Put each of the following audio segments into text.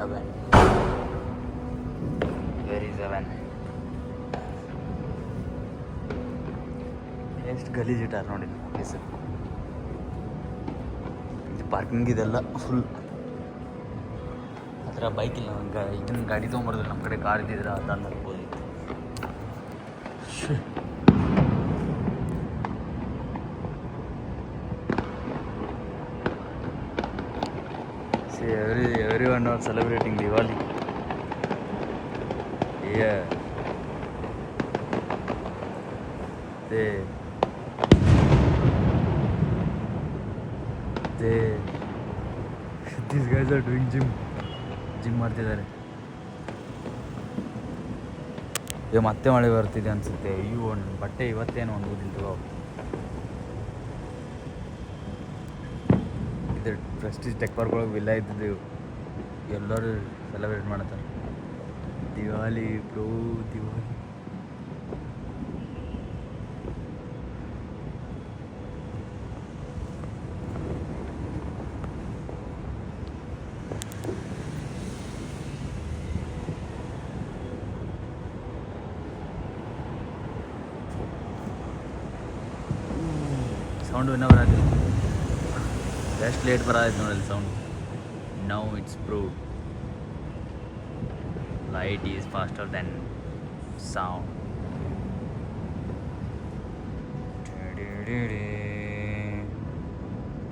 7. Where is 7? ಎಷ್ಟು ಗಲೀಜ್ ಇಟ್ಟಾರ ನೋಡಿ ಪ್ಲೇಸ್. ಇದು ಪಾರ್ಕಿಂಗ್ ಇದೆಲ್ಲ ಫುಲ್. ಆ ಥರ ಬೈಕ್ ಇಲ್ಲ, ಇದನ್ನ ಗಾಡಿ ತೊಗೊಂಬರ್ದ್ರೆ ನಮ್ಮ ಕಡೆ ಕಾರ್ ಇದ್ದಿದ್ರೆ ಅದನ್ನ ನೋಡ್ಬೋದು. See, everyone was celebrating Diwali. Yeah. These guys are doing gym ಮಾಡ್ತಿದ್ದಾರೆ. ಈಗ ಮತ್ತೆ ಮಳೆ ಬರ್ತಿದೆ ಅನಿಸುತ್ತೆ. ಅಯ್ಯೋ, ನನ್ನ ಬಟ್ಟೆ ಇವತ್ತೇನು ಒಂದು ಓದಿಲ್ತು. ಇದು ಪ್ರೆಸ್ಟೀಜ್ ಟೆಕ್ ಪಾರ್ಕ್ ಒಳಗೆ ವಿಲ್ಲ ಇದ್ದಿದ್ದೆವು. ಎಲ್ಲರೂ ಸೆಲೆಬ್ರೇಟ್ ಮಾಡ್ತಾರೆ ದಿವಾಲಿ ಬ್ರೋ, ದಿವಾಲಿ. ಸೌಂಡ್ ಇನ್ನೂ ಬರೋದಿಲ್ಲ, ಎಷ್ಟು ಲೇಟ್ ಬರೋದು ನೋಡಲ್ಲಿ sound. Now it's proved light is faster then sound.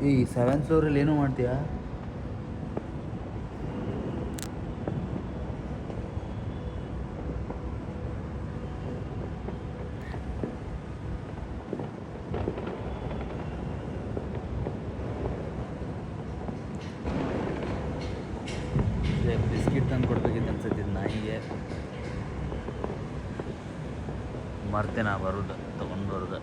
ಈ 7th ಫ್ಲೋರಲ್ಲಿ ಏನೋ ಮಾಡ್ತೀಯಾ? ಬಿಸ್ಕಿಟ್ ತಂದು ಕೊಡ್ಬೇಕಿತ್ತು ಅನ್ಸುತ್ತಿದ್ದು ನಾಯಿಗೆ. ಮರ್ತೆ ನಾ ಬರೋದು ತೊಗೊಂಡು ಬರೋದು.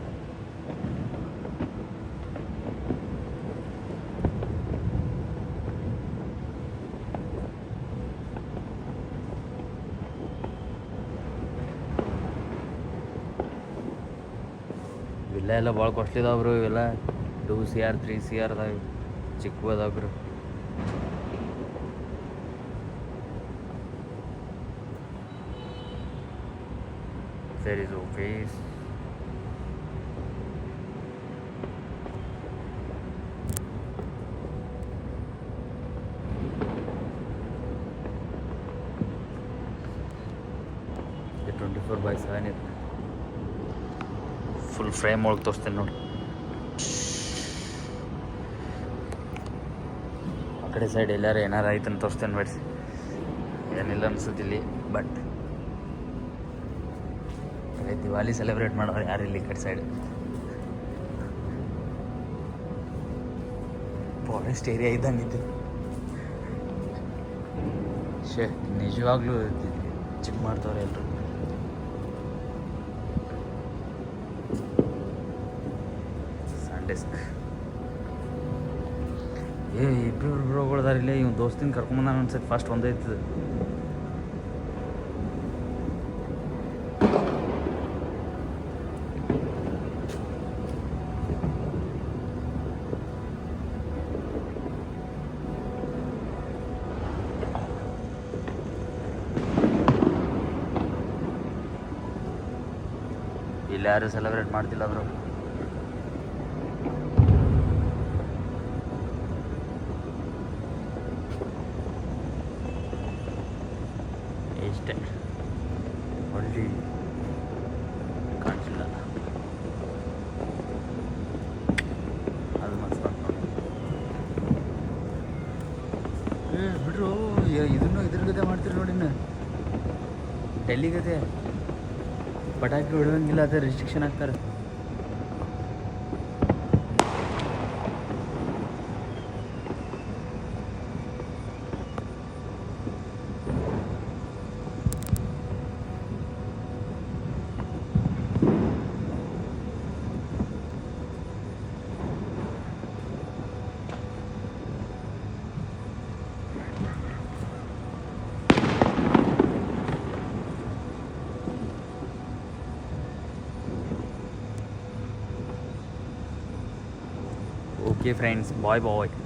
ಇವೆಲ್ಲ ಎಲ್ಲ ಭಾಳ ಕಾಸ್ಟ್ಲಿ ಅದಾವ ಬ್ರೋ. ಇವೆಲ್ಲ 2 CR 3 CR ಅದಾವ, ಚಿಕ್ಕ ಅದಾವ bro. There is always the 24/7 ಇದೆ. ಫುಲ್ ಫ್ರೇಮ್ ಒಳಗೆ ತೋರಿಸ್ತೇನೆ ನೋಡಿ. ಆ ಕಡೆ ಸೈಡ್ ಎಲ್ಲಾರು ಏನಾರು ಆಯ್ತಂತ ತೋರಿಸ್ತೇನೆ ಬೇಡಿಸಿ. ಏನಿಲ್ಲ ಅನ್ಸುತ್ತಿಲ್ಲಿ, ಬಟ್ ದಿವಾಲಿ ಸೆಲೆಬ್ರೇಟ್ ಮಾಡೋರು ಯಾರು ಇಲ್ಲಿ ಈ ಕಡೆ ಸೈಡ್. Forest area ಇದ್ದಂಗಿತ್ತು. ನಿಜವಾಗ್ಲೂ ಚಿಕ್ಕ ಮಾಡ್ತವ್ರೆ ಎಲ್ಲರೂ. ಸಂಡೇಸ್ಕ್ ಇಬ್ಬರು ಬ್ರೋಗಳದಾರ ಇಲ್ಲೇ. ಇವ್ನು ದೋಸ್ತಿನ ಕರ್ಕೊಂಬಂದ ಅನ್ಸತ್ತೆ. ಫಸ್ಟ್ ಒಂದೇ ಇರ್ತದೆ. ಇಲ್ಲಿ ಯಾರು ಸೆಲೆಬ್ರೇಟ್ ಮಾಡ್ತಿಲ್ಲ ಬ್ರೋ. ಇಷ್ಟೇ, ಒಳ್ಳೆ ಕಾಣಿಸಿಲ್ಲ. ಅದು ಮಸ್ತ್ ನೋಡಿ. ಬಿಡ್ರು, ಇದನ್ನು ಇದ್ರ ಗತೆ ಮಾಡ್ತೀರಿ ನೋಡಿ. ಇನ್ನು ಡೆಲ್ಲಿ ಗತೆ ಪಟಾಕಿ ಹೊಡೆಯೋಂಗಿಲ್ಲ, ಅದೇ ರೆಸ್ಟ್ರಿಕ್ಷನ್ ಹಾಕ್ತಾರೆ. Okay friends, bye bye.